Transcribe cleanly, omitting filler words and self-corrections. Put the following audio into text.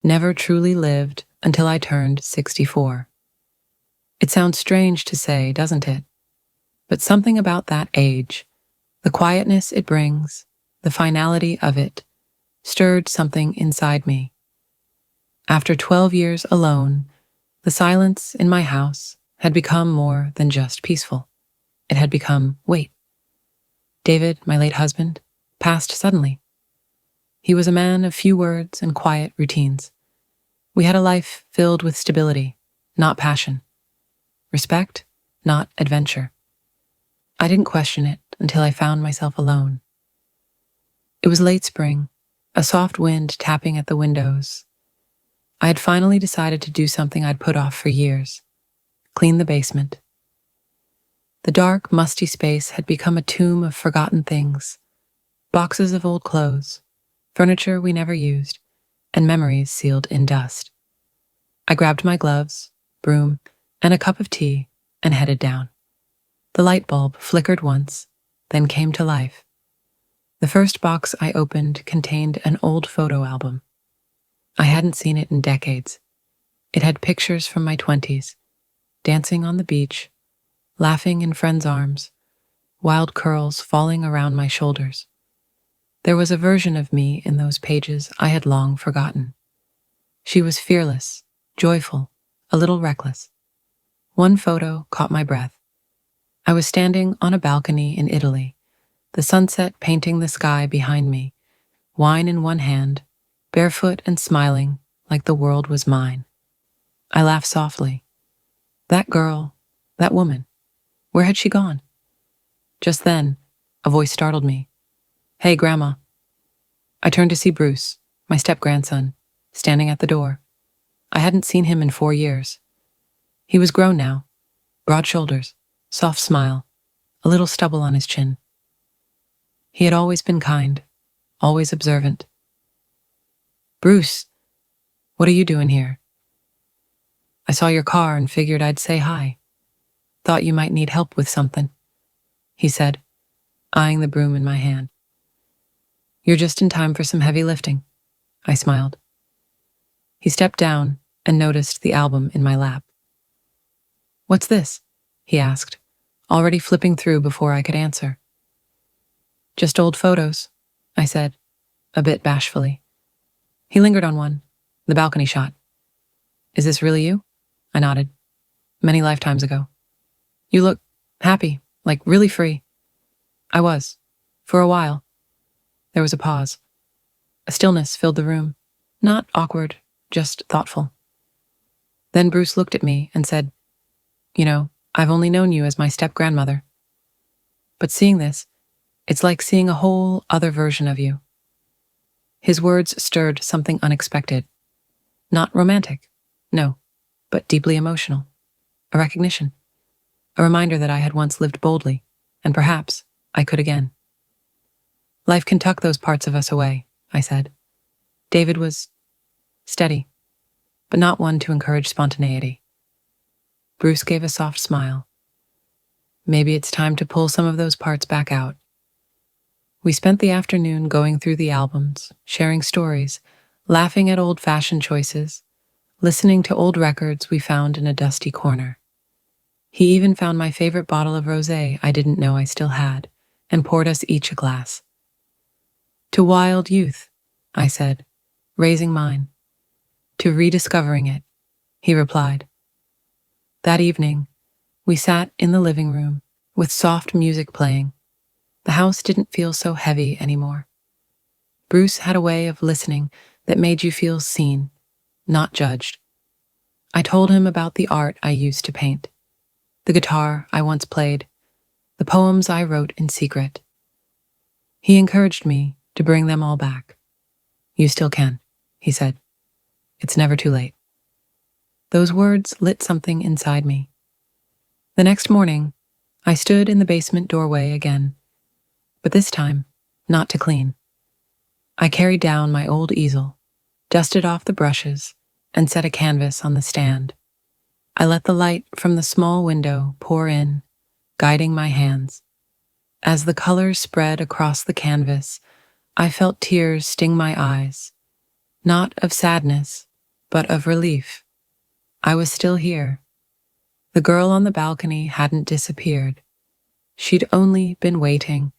never truly lived until I turned 64. It sounds strange to say, doesn't it? But something about that age, the quietness it brings, the finality of it, stirred something inside me. After 12 years alone, the silence in my house had become more than just peaceful. It had become, wait. David, my late husband, passed suddenly. He was a man of few words and quiet routines. We had a life filled with stability, not passion. Respect, not adventure. I didn't question it until I found myself alone. It was late spring, a soft wind tapping at the windows. I had finally decided to do something I'd put off for years: clean the basement. The dark, musty space had become a tomb of forgotten things: boxes of old clothes, furniture we never used, and memories sealed in dust. I grabbed my gloves, broom, and a cup of tea and headed down. The light bulb flickered once, then came to life. The first box I opened contained an old photo album. I hadn't seen it in decades. It had pictures from my 20s, dancing on the beach, laughing in friends' arms, wild curls falling around my shoulders. There was a version of me in those pages I had long forgotten. She was fearless, joyful, a little reckless. One photo caught my breath. I was standing on a balcony in Italy, the sunset painting the sky behind me, wine in one hand, barefoot and smiling like the world was mine. I laughed softly. That girl, that woman, where had she gone? Just then, a voice startled me. "Hey, Grandma." I turned to see Bruce, my step-grandson, standing at the door. I hadn't seen him in 4 years. He was grown now, broad shoulders, soft smile, a little stubble on his chin. He had always been kind, always observant. "Bruce, what are you doing here?" "I saw your car and figured I'd say hi. Thought you might need help with something," he said, eyeing the broom in my hand. "You're just in time for some heavy lifting," I smiled. He stepped down and noticed the album in my lap. "What's this?" he asked, already flipping through before I could answer. "Just old photos," I said, a bit bashfully. He lingered on one, the balcony shot. "Is this really you?" I nodded. "Many lifetimes ago. You look happy, like really free." I was, for a while. There was a pause. A stillness filled the room, not awkward, just thoughtful. Then Bruce looked at me and said, "You know, I've only known you as my step-grandmother. But seeing this, it's like seeing a whole other version of you." His words stirred something unexpected. Not romantic, no, but deeply emotional. A recognition. A reminder that I had once lived boldly, and perhaps I could again. "Life can tuck those parts of us away," I said. David was steady, but not one to encourage spontaneity. Bruce gave a soft smile. "Maybe it's time to pull some of those parts back out." We spent the afternoon going through the albums, sharing stories, laughing at old fashion choices, listening to old records we found in a dusty corner. He even found my favorite bottle of rosé I didn't know I still had, and poured us each a glass. "To wild youth," I said, raising mine. "To rediscovering it," he replied. That evening, we sat in the living room with soft music playing. The house didn't feel so heavy anymore. Bruce had a way of listening that made you feel seen, not judged. I told him about the art I used to paint, the guitar I once played, the poems I wrote in secret. He encouraged me to bring them all back. "You still can," he said. "It's never too late." Those words lit something inside me. The next morning, I stood in the basement doorway again, but this time, not to clean. I carried down my old easel, dusted off the brushes, and set a canvas on the stand. I let the light from the small window pour in, guiding my hands. As the colors spread across the canvas, I felt tears sting my eyes, not of sadness, but of relief. I was still here. The girl on the balcony hadn't disappeared. She'd only been waiting,